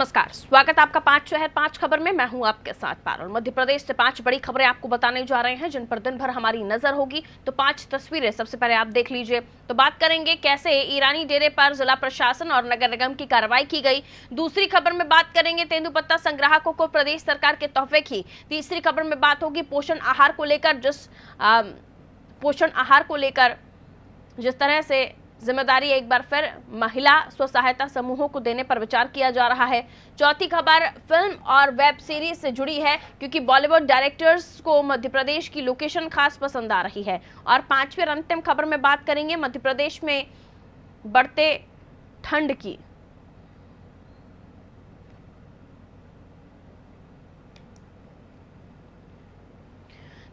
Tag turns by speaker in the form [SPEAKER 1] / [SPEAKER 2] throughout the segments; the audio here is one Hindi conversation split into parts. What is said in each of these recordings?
[SPEAKER 1] नमस्कार, स्वागत आपका 5 शहर 5 खबर में। मैं हूं आपके साथ पारुल। मध्य प्रदेश से 5 बड़ी खबरें आपको बताने जा रहे हैं जिन पर दिन भर हमारी नजर होगी। तो 5 तस्वीरें सबसे पहले आप देख लीजिए। तो बात करेंगे कैसे ईरानी डेरे पर जिला प्रशासन और नगर निगम की कार्रवाई की गई। दूसरी खबर में बात करेंगे तेंदुपत्ता संग्राहकों को प्रदेश सरकार के तोहफे की। तीसरी खबर में बात होगी पोषण आहार को लेकर जिस तरह से जिम्मेदारी एक बार फिर महिला स्व सहायता समूहों को देने पर विचार किया जा रहा है। चौथी खबर फिल्म और वेब सीरीज से जुड़ी है क्योंकि बॉलीवुड डायरेक्टर्स को मध्य प्रदेश की लोकेशन खास पसंद आ रही है। और पांचवी और अंतिम खबर में बात करेंगे मध्य प्रदेश में बढ़ते ठंड की।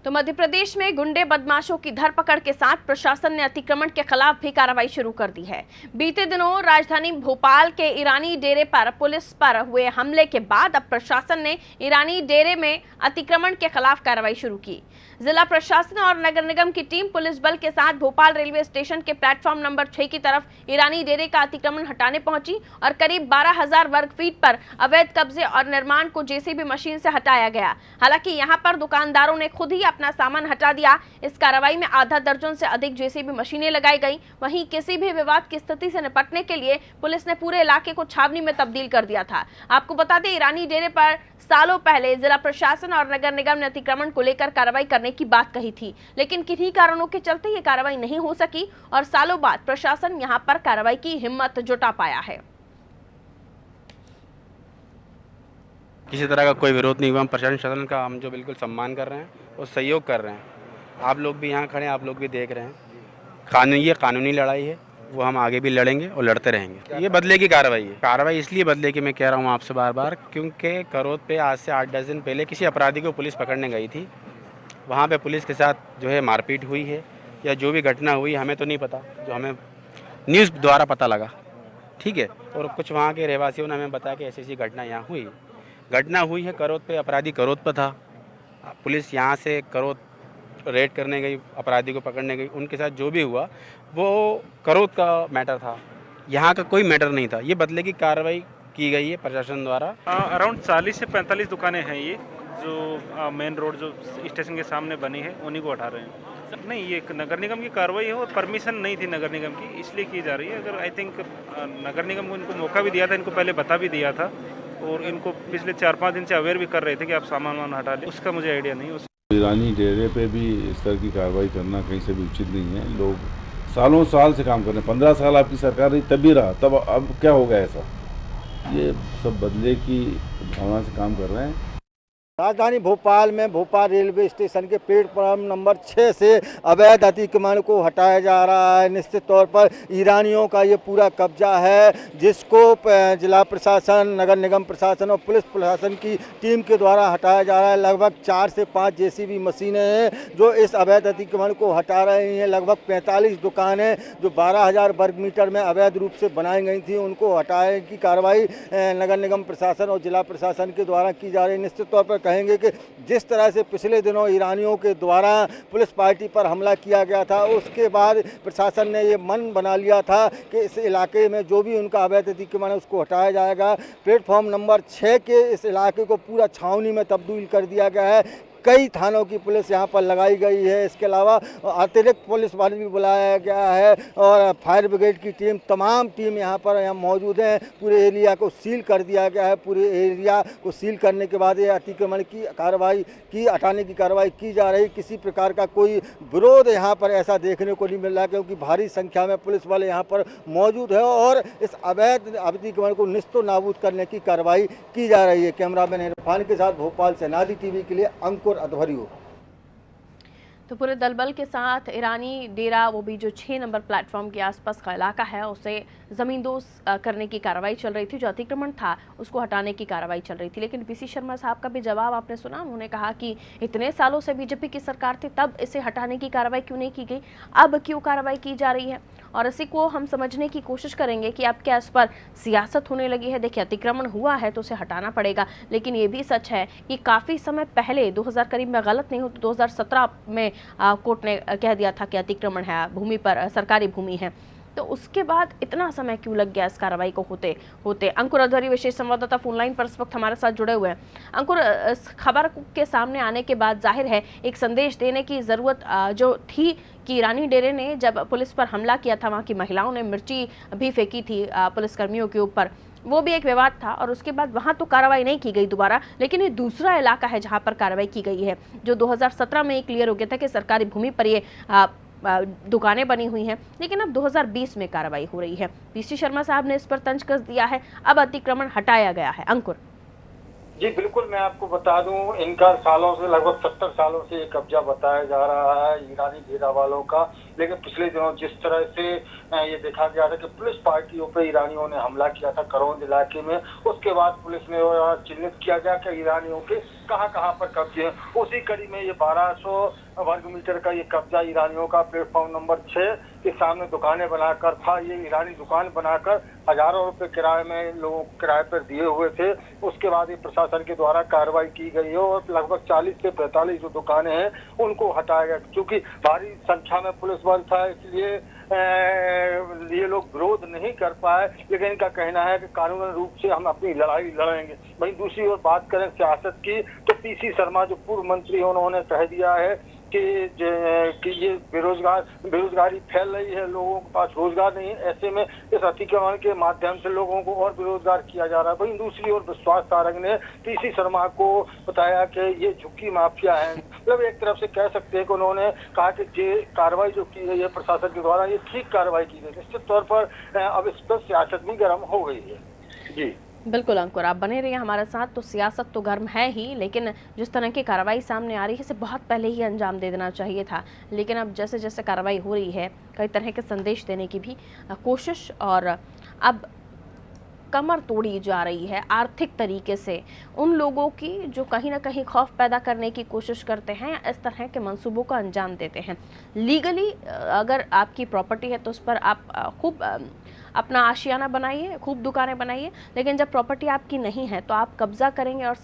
[SPEAKER 1] तो मध्य प्रदेश में गुंडे बदमाशों की धरपकड़ के साथ प्रशासन ने अतिक्रमण के खिलाफ भी कार्रवाई शुरू कर दी है। बीते दिनों राजधानी भोपाल के ईरानी डेरे पर पुलिस पर हुए हमले के बाद अब प्रशासन ने ईरानी डेरे में अतिक्रमण के खिलाफ कार्रवाई शुरू की। जिला प्रशासन और नगर निगम की टीम पुलिस बल के साथ भोपाल रेलवे स्टेशन के प्लेटफॉर्म नंबर 6 की तरफ ईरानी डेरे का अतिक्रमण हटाने पहुंची और करीब 12,000 वर्ग फीट पर अवैध कब्जे और निर्माण को जेसीबी मशीन से हटाया गया। हालांकि यहां पर दुकानदारों ने खुद ही अपना सामान हटा दिया। इस कार्रवाई में आधा दर्जन से अधिक जेसीबी मशीनें लगाई गई। वहीं किसी भी विवाद की स्थिति से निपटने के लिए पुलिस ने पूरे इलाके को छावनी में तब्दील कर दिया था। आपको बता दें, ईरानी डेरे पर सालों पहले जिला प्रशासन और नगर निगम ने अतिक्रमण को लेकर कार्रवाई करने की बात कही थी, लेकिन किन्हीं कारणों के चलते ये कार्रवाई नहीं हो सकी और सालों बाद प्रशासन यहां पर कार्रवाई की हिम्मत जुटा पाया है।
[SPEAKER 2] किसी तरह का कोई विरोध नहीं हुआ। हम प्रशासन शासन का हम जो बिल्कुल सम्मान कर रहे हैं और सहयोग कर रहे हैं। आप लोग भी यहाँ खड़े हैं, आप लोग भी देख रहे हैं। ये कानूनी लड़ाई है, वो हम आगे भी लड़ेंगे और लड़ते रहेंगे। ये बदले की कार्रवाई है। कार्रवाई इसलिए बदले की मैं कह रहा हूँ आपसे बार बार, क्योंकि करोत पे आज से 8-10 दिन पहले किसी अपराधी को पुलिस पकड़ने गई थी। वहाँ पे पुलिस के साथ जो है मारपीट हुई है या जो भी घटना हुई हमें तो नहीं पता, जो हमें न्यूज़ द्वारा पता लगा, ठीक है। और कुछ वहाँ के रहवासियों ने हमें बताया कि ऐसी घटना यहाँ हुई है। करोत पे अपराधी करोत पर था। पुलिस यहाँ से करोत रेड करने गई, अपराधी को पकड़ने गई। उनके साथ जो भी हुआ वो करोत का मैटर था, यहाँ का कोई मैटर नहीं था। ये बदले की कार्रवाई की गई है प्रशासन द्वारा।
[SPEAKER 3] अराउंड 40 से 45 दुकानें हैं ये जो मेन रोड जो स्टेशन के सामने बनी है, उन्हीं को हटा रहे हैं। नहीं, ये एक नगर निगम की कार्रवाई है और परमिशन नहीं थी नगर निगम की, इसलिए की जा रही है। अगर आई थिंक नगर निगम को इनको मौका भी दिया था, इनको पहले बता भी दिया था और इनको पिछले 4-5 दिन से अवेयर भी कर रहे थे कि आप सामान हटा लें। उसका मुझे आइडिया नहीं।
[SPEAKER 4] ईरानी डेरे पे भी इस तरह की कार्रवाई करना कहीं से भी उचित नहीं है। लोग सालों साल से काम कर रहे हैं। 15 साल आपकी सरकार रही तब भी रहा, तब अब क्या हो गया ऐसा? ये सब बदले की भावना से काम कर रहे हैं।
[SPEAKER 5] राजधानी भोपाल में भोपाल रेलवे स्टेशन के प्लेटफॉर्म नंबर 6 से अवैध अतिक्रमण को हटाया जा रहा है। निश्चित तौर पर ईरानियों का ये पूरा कब्जा है, जिसको जिला प्रशासन, नगर निगम प्रशासन और पुलिस प्रशासन की टीम के द्वारा हटाया जा रहा है। लगभग 4 से 5 जेसीबी मशीनें हैं जो इस अवैध अतिक्रमण को हटा रही हैं। लगभग 45 दुकानें जो 12,000 वर्ग मीटर में अवैध रूप से बनाई गई थी, उनको हटाने की कार्रवाई नगर निगम प्रशासन और जिला प्रशासन के द्वारा की जा रही है। निश्चित तौर पर कहेंगे कि जिस तरह से पिछले दिनों ईरानियों के द्वारा पुलिस पार्टी पर हमला किया गया था, उसके बाद प्रशासन ने ये मन बना लिया था कि इस इलाके में जो भी उनका अवैध अतिक्रमण है उसको हटाया जाएगा। प्लेटफॉर्म नंबर 6 के इस इलाके को पूरा छावनी में तब्दील कर दिया गया है। कई थानों की पुलिस यहाँ पर लगाई गई है। इसके अलावा अतिरिक्त पुलिस बल भी बुलाया गया है और फायर ब्रिगेड की टीम, तमाम टीम यहाँ मौजूद हैं। पूरे एरिया को सील कर दिया गया है। पूरे एरिया को सील करने के बाद ये अतिक्रमण की कार्रवाई हटाने की कार्रवाई की जा रही। किसी प्रकार का कोई विरोध यहाँ पर ऐसा देखने को नहीं मिल रहा, क्योंकि भारी संख्या में पुलिस बल यहाँ पर मौजूद है और इस अवैध अतिक्रमण को निस्तो नाबूद करने की कार्रवाई की जा रही है। कैमरामैन इरफान के साथ भोपाल से नादी टीवी के लिए अंकुर अध्वरी हो।
[SPEAKER 1] तो पूरे दलबल के साथ ईरानी डेरा, वो भी जो 6 नंबर प्लेटफॉर्म के आसपास का इलाका है, उसे जमींदोज करने की कार्रवाई चल रही थी। जो अतिक्रमण था उसको हटाने की कार्रवाई चल रही थी। लेकिन पीसी शर्मा साहब का भी जवाब आपने सुना। उन्होंने कहा कि इतने सालों से बीजेपी की सरकार थी, तब इसे हटाने की कार्रवाई क्यों नहीं की गई, अब क्यों कार्रवाई की जा रही है। और इसी को हम समझने की कोशिश करेंगे कि अब क्या इस पर सियासत होने लगी है। देखिए, अतिक्रमण हुआ है तो उसे हटाना पड़ेगा, लेकिन ये भी सच है कि काफ़ी समय पहले 2000 करीब में गलत नहीं हो तो 2017 में कोर्ट ने कह दिया था कि अतिक्रमण है, भूमि पर सरकारी भूमि है। तो उसके बाद इतना समय क्यों लग गया इस कार्रवाई को होते होते। अंकुर अधवरी विशेष संवाददाता फोनलाइन पर इस वक्त हमारे साथ जुड़े हुए हैं। अंकुर, इस खबर के सामने आने के बाद जाहिर है एक संदेश देने की जरूरत जो थी कि ईरानी डेरे ने जब पुलिस पर हमला किया था, वहाँ की महिलाओं ने मिर्ची भी फेंकी थी पुलिसकर्मियों के ऊपर, वो भी एक विवाद था और उसके बाद वहां तो कार्रवाई नहीं की गई दोबारा। लेकिन ये दूसरा इलाका है जहां पर कार्रवाई की गई है, जो 2017 में क्लियर हो गया था कि सरकारी भूमि पर ये दुकानें बनी हुई हैं, लेकिन अब 2020 में कार्रवाई हो रही है। पीसी शर्मा साहब ने इस पर तंज कस दिया है, अब अतिक्रमण हटाया गया है। अंकुर
[SPEAKER 5] जी बिल्कुल, मैं आपको बता दूं, इनका सालों से लगभग 70 सालों से ये कब्जा बताया जा रहा है ईरानी डेरा वालों का। लेकिन पिछले दिनों जिस तरह से ये देखा गया था कि पुलिस पार्टियों पे ईरानियों ने हमला किया था करौंद इलाके में, उसके बाद पुलिस ने चिन्हित किया गया कि ईरानियों के कहां पर कब्जे हैं। उसी कड़ी में ये 1200 वर्ग मीटर का ये कब्जा ईरानियों का प्लेटफॉर्म नंबर 6 के सामने दुकानें बनाकर था। ये ईरानी दुकान बनाकर हजारों रुपए किराए में लोगों को किराए पर दिए हुए थे। उसके बाद ये प्रशासन के द्वारा कार्रवाई की गई है और लगभग 40 से 45 जो दुकानें हैं उनको हटाया गया। क्योंकि भारी संख्या में पुलिस बल था, इसलिए ये लोग विरोध नहीं कर पाए। लेकिन इनका कहना है कि कानूनी रूप से हम अपनी लड़ाई लड़ेंगे। वहीं दूसरी ओर बात करें सियासत की, तो पीसी शर्मा जो पूर्व मंत्री, उन्होंने कह दिया है कि ये बेरोजगारी फैल रही है, लोगों के पास रोजगार नहीं है, ऐसे में इस अतिक्रमण के माध्यम से लोगों को और बेरोजगार किया जा रहा है। वहीं दूसरी ओर विश्वास सारंग ने पीसी शर्मा को बताया कि ये झुग्गी माफिया है। मतलब एक तरफ से कह सकते हैं कि उन्होंने कहा कि ये कार्रवाई जो की गई है प्रशासन के द्वारा, ये ठीक कार्रवाई की गई। निश्चित तौर पर अब इस पर सियासत भी गर्म हो गई है। जी
[SPEAKER 1] बिल्कुल अंकुर, आप बने रहिए हमारे साथ। तो सियासत तो गर्म है ही, लेकिन जिस तरह की कार्रवाई सामने आ रही है इसे बहुत पहले ही अंजाम दे देना चाहिए था। लेकिन अब जैसे जैसे कार्रवाई हो रही है, कई तरह के संदेश देने की भी कोशिश, और अब कमर तोड़ी जा रही है आर्थिक तरीके से उन लोगों की जो कहीं ना कहीं खौफ पैदा करने की कोशिश करते हैं, इस तरह के मंसूबों का अंजाम देते हैं। लीगली अगर आपकी प्रॉपर्टी है तो उस पर आप खूब अपना आशियाना बनाइए, खूब दुकानें बनाइए, लेकिन जब प्रॉपर्टी आपकी नहीं है तो आप कब्जा करेंगे और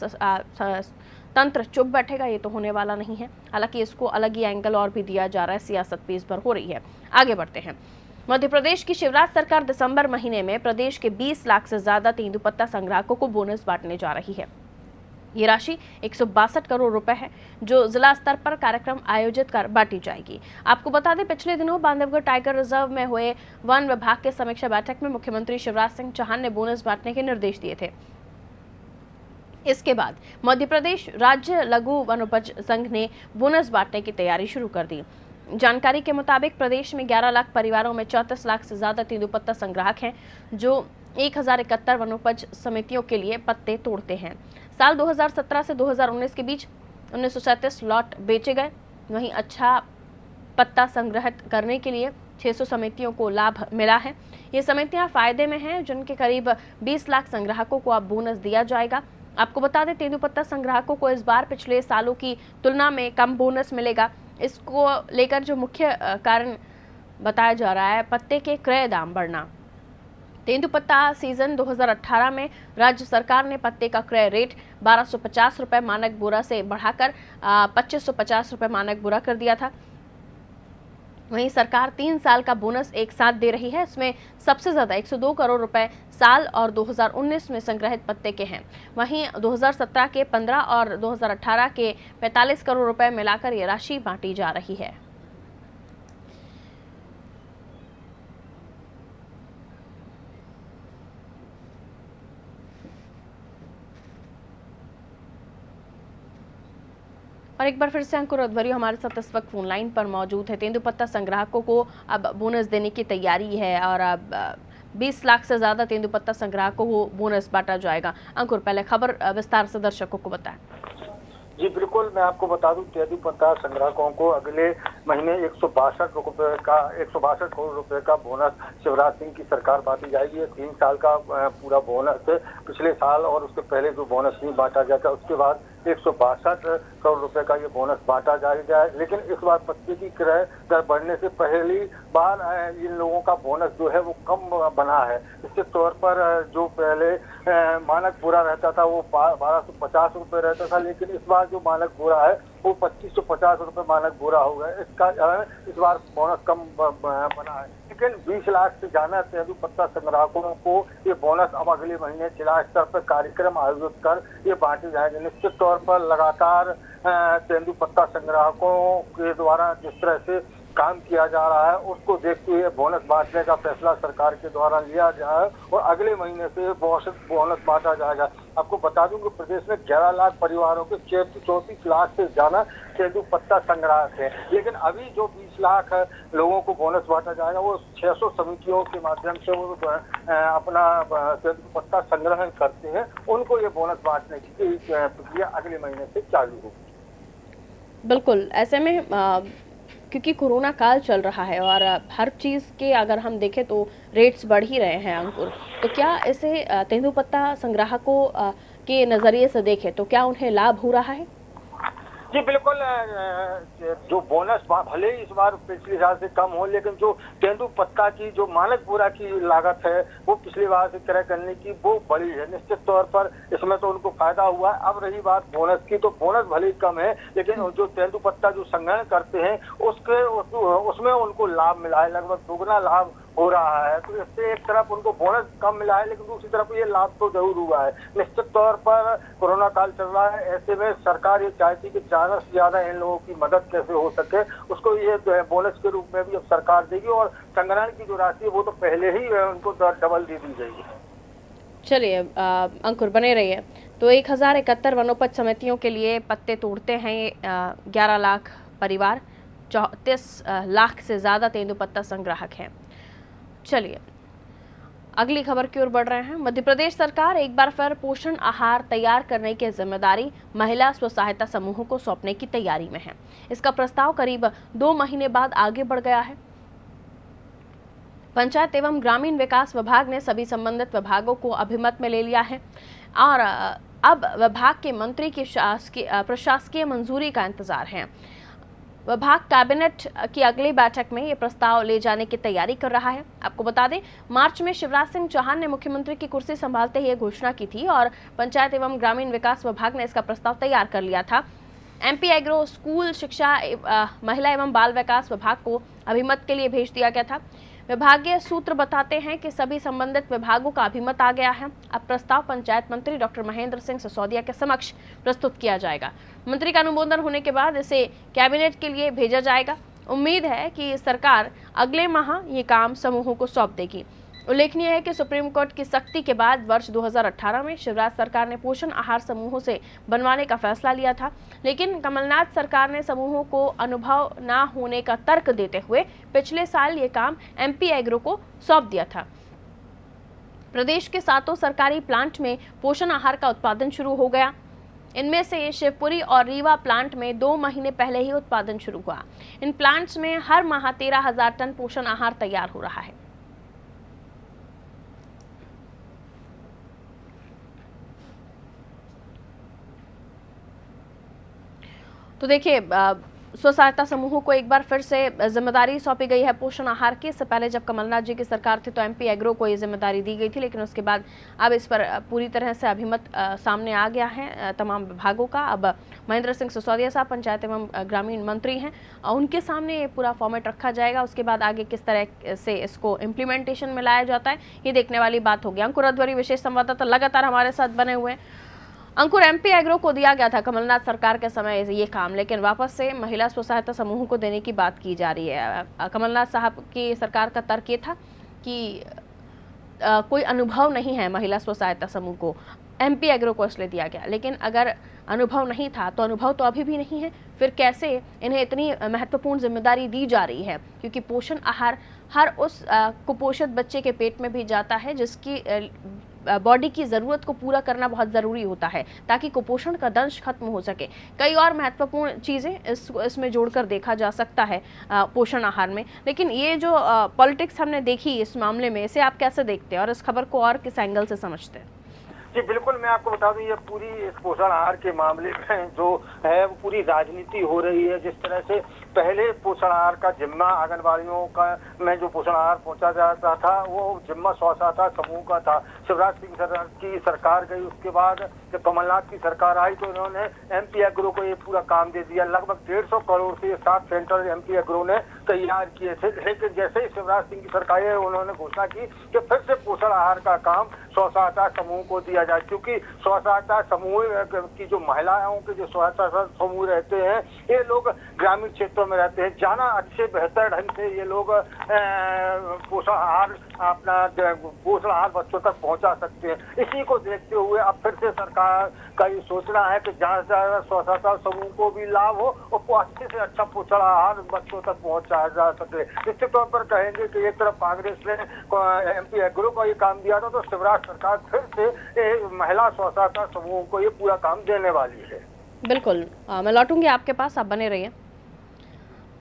[SPEAKER 1] तंत्र चुप बैठेगा, ये तो होने वाला नहीं है। हालांकि इसको अलग ही एंगल और भी दिया जा रहा है, सियासत भी इस पर हो रही है। आगे बढ़ते हैं। मध्य प्रदेश की शिवराज सरकार दिसंबर महीने में प्रदेश के 20 लाख से ज्यादा तेंदुपत्ता संग्राहकों को बोनस बांटने जा रही है। ये राशि 162 करोड़ रुपए है, जो जिला स्तर पर कार्यक्रम आयोजित कर बांटी जाएगी। आपको बता दें, पिछले दिनों बांधवगढ़ टाइगर रिजर्व में हुए वन विभाग के समीक्षा बैठक में मुख्यमंत्री शिवराज सिंह चौहान ने बोनस बांटने के निर्देश दिए थे। इसके बाद मध्य प्रदेश राज्य लघु वनोपज संघ ने बोनस बांटने की तैयारी शुरू कर दी। जानकारी के मुताबिक प्रदेश में 11 लाख परिवारों में 34 लाख से ज्यादा तेंदुपत्ता संग्राहक हैं, जो 1071 वनोपज समितियों के लिए पत्ते तोड़ते हैं। साल 2017 से 2019 के बीच 1937 लॉट बेचे गए। वहीं अच्छा पत्ता संग्रहित करने के लिए 600 समितियों को लाभ मिला है। ये समितियां फायदे में हैं, जिनके करीब 20 लाख संग्राहकों को अब बोनस दिया जाएगा। आपको बता दें, तेंदुपत्ता संग्राहकों को इस बार पिछले सालों की तुलना में कम बोनस मिलेगा। इसको लेकर जो मुख्य कारण बताया जा रहा है, पत्ते के क्रय दाम बढ़ना। तेंदुपत्ता सीजन 2018 में राज्य सरकार ने पत्ते का क्रय रेट 1250 रुपये मानक बोरा से बढ़ाकर 2550 रुपये मानक बोरा कर दिया था। वहीं सरकार 3 साल का बोनस एक साथ दे रही है। इसमें सबसे ज्यादा 102 करोड़ रुपए साल और 2019 में संग्रहित पत्ते के हैं। वहीं 2017 के 15 और 2018 के 45 करोड़ रुपए मिलाकर ये राशि बांटी जा रही है। और एक बार फिर से अंकुर अधवरी हमारे साथ इस वक्त फोन लाइन पर मौजूद है। तेंदुपत्ता संग्राहकों को अब बोनस देने की तैयारी है और अब 20 लाख से ज्यादा तेंदुपत्ता संग्राहकों को बोनस बांटा जाएगा। अंकुर, पहले खबर विस्तार से दर्शकों को बताएं।
[SPEAKER 5] जी बिल्कुल, मैं आपको बता दूं, तेंदुपत्ता संग्राहकों को अगले महीने 162 करोड़ रुपए का बोनस शिवराज सिंह की सरकार बांटी जाएगी। ये 3 साल का पूरा बोनस है। पिछले साल और उसके पहले जो बोनस नहीं बांटा गया था, उसके बाद 162 करोड़ रुपए का ये बोनस बांटा जाएगा। लेकिन इस बार पत्ते की क्रय दर बढ़ने से पहली बार इन लोगों का बोनस जो है वो कम बना है। इसके तौर पर जो पहले मानक बोरा रहता था वो 1250 रुपये रहता था, लेकिन इस बार जो मानक बोरा है वो 2550 रुपये मानक बोरा हो गया। इसका इस बार बोनस कम बना है। लेकिन 20 लाख से ज्यादा तेंदुपत्ता संग्राहकों को ये बोनस अब अगले महीने जिला स्तर पर कार्यक्रम आयोजित कर ये बांटे जाएंगे। निश्चित तौर पर लगातार तेंदुपत्ता संग्राहकों के द्वारा जिस तरह से काम किया जा रहा है उसको देखते हुए बोनस बांटने का फैसला सरकार के द्वारा लिया गया है और अगले महीने से बोनस बांटा जाएगा। आपको बता दूं कि प्रदेश में 11 लाख परिवारों के 34 लाख से ज्यादा तेंदुपत्ता संग्राहक है, लेकिन अभी जो 20 लाख लोगों को बोनस बांटा जाएगा वो 600 समितियों के माध्यम से वो अपना तेंदुपत्ता संग्रहण करते हैं, उनको ये बोनस बांटने की प्रक्रिया अगले महीने से चालू होगी।
[SPEAKER 1] बिल्कुल, ऐसे में क्योंकि कोरोना काल चल रहा है और हर चीज़ के अगर हम देखें तो रेट्स बढ़ ही रहे हैं अंकुर, तो क्या इसे तेंदुपत्ता संग्राहकों के नज़रिए से देखें तो क्या उन्हें लाभ हो रहा है?
[SPEAKER 5] जी बिल्कुल, जो बोनस भले ही इस बार पिछली साल से कम हो, लेकिन जो तेंदुपत्ता की जो मानक बोरा की लागत है वो पिछली बार से क्रय करने की वो बड़ी है। निश्चित तौर पर इसमें तो उनको फायदा हुआ है। अब रही बात बोनस की, तो बोनस भले ही कम है लेकिन जो तेंदुपत्ता जो संग्रहण करते हैं उसमें उनको लाभ मिला है, लगभग दोगुना लाभ हो रहा है। तो इससे एक तरफ उनको बोनस कम मिला है लेकिन दूसरी तरफ ये लाभ तो जरूर हुआ है। निश्चित तौर पर कोरोना काल चल रहा है, ऐसे में सरकार ये चाहती कि ज्यादा से ज्यादा इन लोगों की मदद कैसे हो सके, उसको ये बोनस के रूप में भी अब सरकार देगी और संग्रहण की जो राशि है वो तो पहले ही उनको डबल दे दी गई है।
[SPEAKER 1] चलिए अंकुर बने रहिए। तो 1071 वनोपज समितियों के लिए पत्ते तोड़ते हैं 11 लाख परिवार, 34 लाख से ज़्यादा तेंदुपत्ता संग्राहक हैं। चलिए अगली खबर की ओर बढ़ रहे हैं। मध्य प्रदेश सरकार एक बार फिर पोषण आहार तैयार करने की जिम्मेदारी महिला स्व सहायता समूहों को सौंपने की तैयारी में है। इसका प्रस्ताव करीब 2 महीने बाद आगे बढ़ गया है। पंचायत एवं ग्रामीण विकास विभाग ने सभी संबंधित विभागों को अभिमत में ले लिया है और अब विभाग के मंत्री की प्रशासकीय मंजूरी का इंतजार है। विभाग कैबिनेट की अगली बैठक में ये प्रस्ताव ले जाने की तैयारी कर रहा है। आपको बता दें, मार्च में शिवराज सिंह चौहान ने मुख्यमंत्री की कुर्सी संभालते ही ये घोषणा की थी और पंचायत एवं ग्रामीण विकास विभाग ने इसका प्रस्ताव तैयार कर लिया था। एमपी एग्रो स्कूल शिक्षा महिला एवं बाल विकास विभाग को अभिमत के लिए भेज दिया गया था। विभागीय सूत्र बताते हैं कि सभी संबंधित विभागों का अभिमत आ गया है। अब प्रस्ताव पंचायत मंत्री डॉक्टर महेंद्र सिंह सिसोदिया के समक्ष प्रस्तुत किया जाएगा। मंत्री का अनुमोदन होने के बाद इसे कैबिनेट के लिए भेजा जाएगा। उम्मीद है कि सरकार अगले माह ये काम समूहों को सौंप देगी। उल्लेखनीय है कि सुप्रीम कोर्ट की सख्ती के बाद वर्ष 2018 में शिवराज सरकार ने पोषण आहार समूहों से बनवाने का फैसला लिया था, लेकिन कमलनाथ सरकार ने समूहों को अनुभव न होने का तर्क देते हुए पिछले साल ये काम एमपी एग्रो को सौंप दिया था। प्रदेश के 7 सरकारी प्लांट में पोषण आहार का उत्पादन शुरू हो गया। इनमें से शिवपुरी और रीवा प्लांट में 2 महीने पहले ही उत्पादन शुरू हुआ। इन प्लांट्स में हर माह 13,000 टन पोषण आहार तैयार हो रहा है। तो देखिए, स्व सहायता समूहों को एक बार फिर से जिम्मेदारी सौंपी गई है पोषण आहार की। इससे पहले जब कमलनाथ जी की सरकार थी तो एमपी एग्रो को ये जिम्मेदारी दी गई थी, लेकिन उसके बाद अब इस पर पूरी तरह से अभिमत सामने आ गया है तमाम विभागों का। अब महेंद्र सिंह सिसोदिया साहब पंचायत एवं ग्रामीण मंत्री हैं, उनके सामने ये पूरा फॉर्मेट रखा जाएगा। उसके बाद आगे किस तरह से इसको इम्प्लीमेंटेशन में लाया जाता है ये देखने वाली बात होगी। अंकुर अध्वरी विशेष संवाददाता लगातार हमारे साथ बने हुए हैं। अंकुर, एमपी एग्रो को दिया गया था कमलनाथ सरकार के समय ये काम, लेकिन वापस से महिला स्व सहायता समूहों को देने की बात की जा रही है। कमलनाथ साहब की सरकार का तर्क ये था कि कोई अनुभव नहीं है महिला स्व सहायता समूह को, एमपी एग्रो को इसलिए दिया गया। लेकिन अगर अनुभव नहीं था तो अनुभव तो अभी भी नहीं है, फिर कैसे इन्हें इतनी महत्वपूर्ण जिम्मेदारी दी जा रही है? क्योंकि पोषण आहार हर उस कुपोषित बच्चे के पेट में भी जाता है जिसकी बॉडी की ज़रूरत को पूरा करना बहुत ज़रूरी होता है ताकि कुपोषण का दंश खत्म हो सके। कई और महत्वपूर्ण चीज़ें इसमें जोड़कर देखा जा सकता है पोषण आहार में। लेकिन ये जो पॉलिटिक्स हमने देखी इस मामले में, इसे आप कैसे देखते हैं और इस खबर को और किस एंगल से समझते हैं?
[SPEAKER 5] जी बिल्कुल, मैं आपको बता दूं ये पूरी इस पोषण आहार के मामले में जो है वो पूरी राजनीति हो रही है। जिस तरह से पहले पोषण आहार का जिम्मा आंगनबाड़ियों का में जो पोषण आहार पहुंचा जाता था वो जिम्मा स्वसहायता समूह का था। शिवराज सिंह की सरकार गई, उसके बाद जब कमलनाथ की सरकार आई तो इन्होंने एमपी एग्रो को ये पूरा काम दे दिया। लगभग 150 करोड़ से 7 सेंटर एमपी एग्रो ने तैयार किए थे। लेकिन जैसे ही शिवराज सिंह की सरकार आई उन्होंने घोषणा की कि फिर से पोषण आहार का काम स्वसहायता समूह को दिया जाए, क्योंकि स्वसहायता समूह की जो महिलाओं के जो स्वसहायता समूह रहते हैं ये लोग ग्रामीण क्षेत्रों में रहते हैं, जाना अच्छे बेहतर ढंग से ये लोग पोषण आहार बच्चों तक पहुंचा सकते हैं। इसी को देखते हुए अब फिर से सरकार का ये सोचना है कि ज्यादा से ज्यादा स्वसहायता समूह को भी लाभ हो और अच्छे से अच्छा पोषण आहार बच्चों तक पहुंचाया जा सके। निश्चित तौर पर कहेंगे कि एक तरफ कांग्रेस ने एमपी एग्रो का ये काम दिया था तो शिवराज सरकार फिर से महिला स्वसहायता समूह को ये पूरा काम देने वाली है।
[SPEAKER 1] बिल्कुल, मैं लौटूंगी आपके पास, आप बने रहिए।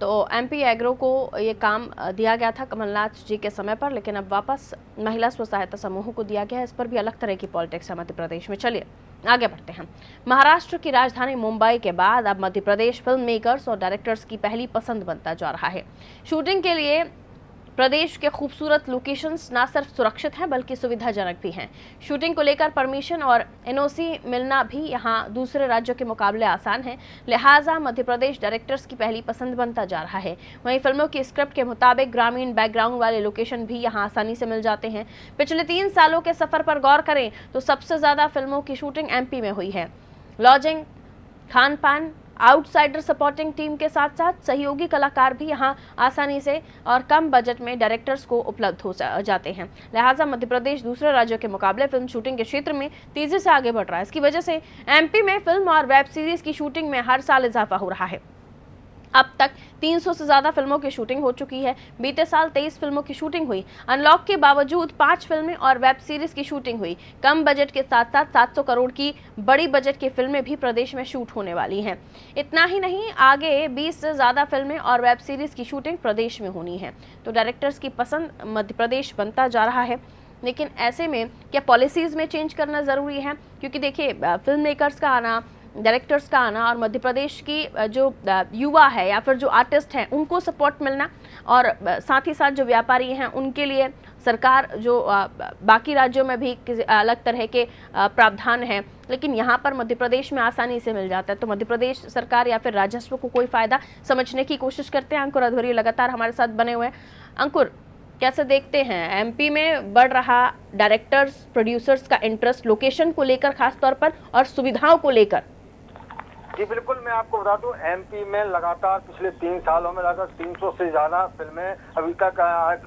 [SPEAKER 1] तो एमपी एग्रो को ये काम दिया गया था कमलनाथ जी के समय पर, लेकिन अब वापस महिला स्व सहायता समूहों को दिया गया है। इस पर भी अलग तरह की पॉलिटिक्स है मध्य प्रदेश में। चलिए आगे बढ़ते हैं। महाराष्ट्र की राजधानी मुंबई के बाद अब मध्य प्रदेश फिल्म मेकर्स और डायरेक्टर्स की पहली पसंद बनता जा रहा है। शूटिंग के लिए प्रदेश के खूबसूरत लोकेशंस न सिर्फ सुरक्षित हैं बल्कि सुविधाजनक भी हैं। शूटिंग को लेकर परमिशन और एनओसी मिलना भी यहां दूसरे राज्यों के मुकाबले आसान है, लिहाजा मध्य प्रदेश डायरेक्टर्स की पहली पसंद बनता जा रहा है। वहीं फिल्मों की स्क्रिप्ट के मुताबिक ग्रामीण बैकग्राउंड वाले लोकेशन भी यहां आसानी से मिल जाते हैं। पिछले 3 सालों के सफर पर गौर करें तो सबसे ज्यादा फिल्मों की शूटिंग एमपी में हुई है। लॉजिंग, खान पान, आउटसाइडर सपोर्टिंग टीम के साथ साथ सहयोगी कलाकार भी यहां आसानी से और कम बजट में डायरेक्टर्स को उपलब्ध हो जाते हैं। लिहाजा मध्य प्रदेश दूसरे राज्यों के मुकाबले फिल्म शूटिंग के क्षेत्र में तेजी से आगे बढ़ रहा है। इसकी वजह से एमपी में फिल्म और वेब सीरीज की शूटिंग में हर साल इजाफा हो रहा है। अब तक 300 से ज्यादा फिल्मों की शूटिंग हो चुकी है। बीते साल 23 फिल्मों की शूटिंग हुई। अनलॉक के बावजूद 5 फिल्में और वेब सीरीज की शूटिंग हुई। कम बजट के साथ साथ 700 करोड़ की बड़ी बजट की फिल्में भी प्रदेश में शूट होने वाली हैं। इतना ही नहीं, आगे 20 से ज्यादा फिल्में और वेब सीरीज की शूटिंग प्रदेश में होनी है। तो डायरेक्टर्स की पसंद मध्य प्रदेश बनता जा रहा है। लेकिन ऐसे में क्या पॉलिसीज में चेंज करना जरूरी है? क्योंकि देखिए, फिल्म मेकर्स का आना, डायरेक्टर्स का आना और मध्य प्रदेश की जो युवा है या फिर जो आर्टिस्ट हैं उनको सपोर्ट मिलना, और साथ ही साथ जो व्यापारी हैं उनके लिए सरकार जो बाकी राज्यों में भी अलग तरह के प्रावधान हैं, लेकिन यहाँ पर मध्य प्रदेश में आसानी से मिल जाता है। तो मध्य प्रदेश सरकार या फिर राजस्व को कोई फ़ायदा समझने की कोशिश करते हैं। अंकुर अधवरी लगातार हमारे साथ बने हुए हैं। अंकुर, कैसे देखते हैं एमपी में बढ़ रहा डायरेक्टर्स, प्रोड्यूसर्स का इंटरेस्ट लोकेशन को लेकर खास तौर पर और सुविधाओं को लेकर?
[SPEAKER 5] जी बिल्कुल, मैं आपको बता दूं एमपी में लगातार पिछले 3 सालों में लगभग 300 से ज्यादा फिल्में अभी तक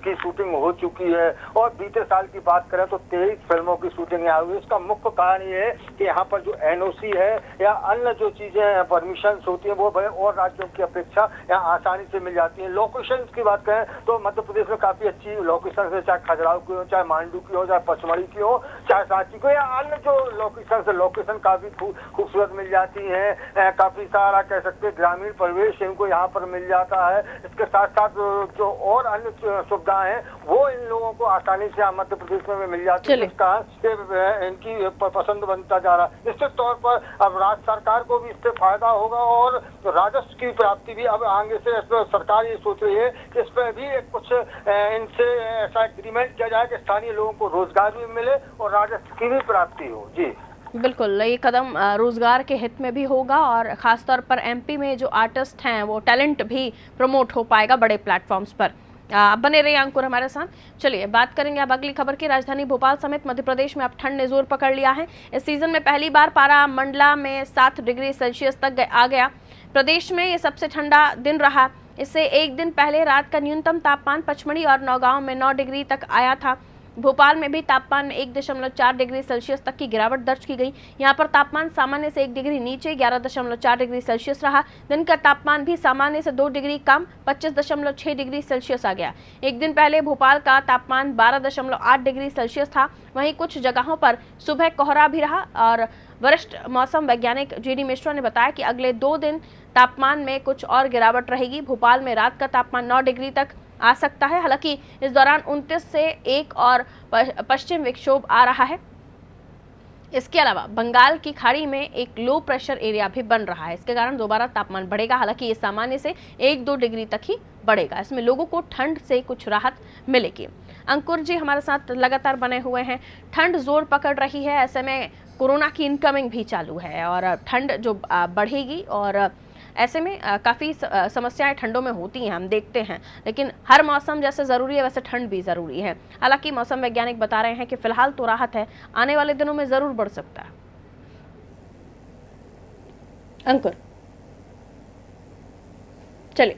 [SPEAKER 5] की शूटिंग हो चुकी है। और बीते साल की बात करें तो 23 फिल्मों की शूटिंग यहाँ हुई। इसका मुख्य कारण ये है कि यहाँ पर जो एनओसी है या अन्य जो चीजें परमिशन होती है वो बड़े और राज्यों की अपेक्षा यहाँ आसानी से मिल जाती है। लोकेशन की बात करें तो मध्य प्रदेश में काफी अच्छी लोकेशन है, चाहे खजुराहो की हो, चाहे मांडू की हो, चाहे पचमढ़ी की हो, चाहे सांची की हो, या अन्य जो लोकेशन काफी खूबसूरत मिल जाती है। काफी सारा कह सकते हैं ग्रामीण परिवेश इनको यहाँ पर मिल जाता है। इसके साथ साथ जो और अन्य सुविधाएं हैं वो इन लोगों को आसानी से मध्य प्रदेश में मिल जाती है। इसका इनकी पसंद बनता जा रहा है। निश्चित तौर पर अब राज्य सरकार को भी इससे फायदा होगा और राजस्व की प्राप्ति भी अब आगे से सरकार ये सोच रही है कि इस पर भी कुछ इनसे ऐसा एग्रीमेंट किया जाए कि स्थानीय लोगों को रोजगार भी मिले और राजस्व की भी प्राप्ति हो। जी
[SPEAKER 1] बिल्कुल, ये कदम रोजगार के हित में भी होगा और ख़ासतौर पर एमपी में जो आर्टिस्ट हैं वो टैलेंट भी प्रमोट हो पाएगा बड़े प्लेटफॉर्म्स पर। बने रहिए अंकुर हमारे साथ। चलिए बात करेंगे अब अगली खबर की। राजधानी भोपाल समेत मध्य प्रदेश में अब ठंड ने जोर पकड़ लिया है। इस सीजन में पहली बार पारा मंडला में 7 डिग्री सेल्सियस तक आ गया। प्रदेश में ये सबसे ठंडा दिन रहा। इससे एक दिन पहले रात का न्यूनतम तापमान पचमढ़ी और नौगांव में 9 डिग्री तक आया था। भोपाल में भी तापमान में 1.4 डिग्री सेल्सियस तक की गिरावट दर्ज की गई। यहां पर तापमान सामान्य से 1 डिग्री नीचे 11.4 डिग्री सेल्सियस रहा। दिन का तापमान भी सामान्य से 2 डिग्री कम 25.6 डिग्री सेल्सियस आ गया। एक दिन पहले भोपाल का तापमान 12.8 डिग्री सेल्सियस था। वहीं कुछ जगहों पर सुबह कोहरा भी रहा और वरिष्ठ मौसम वैज्ञानिक जीडी मिश्रा ने बताया कि अगले 2 दिन तापमान में कुछ और गिरावट रहेगी। भोपाल में रात का तापमान 9 डिग्री तक आ सकता है। हालांकि इस दौरान 29 से एक और पश्चिम विक्षोभ आ रहा है। इसके अलावा बंगाल की खाड़ी में एक लो प्रेशर एरिया भी बन रहा है। इसके कारण दोबारा तापमान बढ़ेगा, हालांकि ये सामान्य से 1-2 डिग्री तक ही बढ़ेगा। इसमें लोगों को ठंड से कुछ राहत मिलेगी। अंकुर जी हमारे साथ लगातार बने हुए हैं। ठंड जोर पकड़ रही है, ऐसे में कोरोना की इनकमिंग भी चालू है और ठंड जो बढ़ेगी और ऐसे में काफ़ी समस्याएं ठंडों में होती हैं, हम देखते हैं। लेकिन हर मौसम जैसे ज़रूरी है वैसे ठंड भी ज़रूरी है। हालांकि मौसम वैज्ञानिक बता रहे हैं कि फिलहाल तो राहत है, आने वाले दिनों में ज़रूर बढ़ सकता है। अंकुर, चलिए,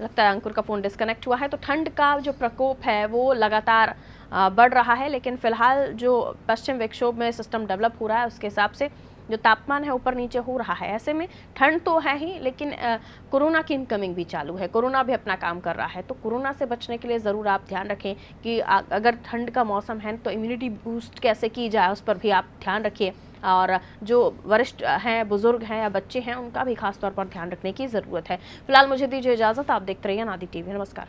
[SPEAKER 1] लगता है अंकुर का फ़ोन डिस्कनेक्ट हुआ है। तो ठंड का जो प्रकोप है वो लगातार बढ़ रहा है, लेकिन फिलहाल जो पश्चिम विक्षोभ में सिस्टम डेवलप हो रहा है उसके हिसाब से जो तापमान है ऊपर नीचे हो रहा है। ऐसे में ठंड तो है ही, लेकिन कोरोना की इनकमिंग भी चालू है, कोरोना भी अपना काम कर रहा है। तो कोरोना से बचने के लिए ज़रूर आप ध्यान रखें कि अगर ठंड का मौसम है तो इम्यूनिटी बूस्ट कैसे की जाए उस पर भी आप ध्यान रखिए। और जो वरिष्ठ हैं, बुजुर्ग हैं या बच्चे हैं, उनका भी खास तौर पर ध्यान रखने की ज़रूरत है। फिलहाल मुझे दीजिए इजाज़त, आप देखते रहिए नादी टीवी। नमस्कार।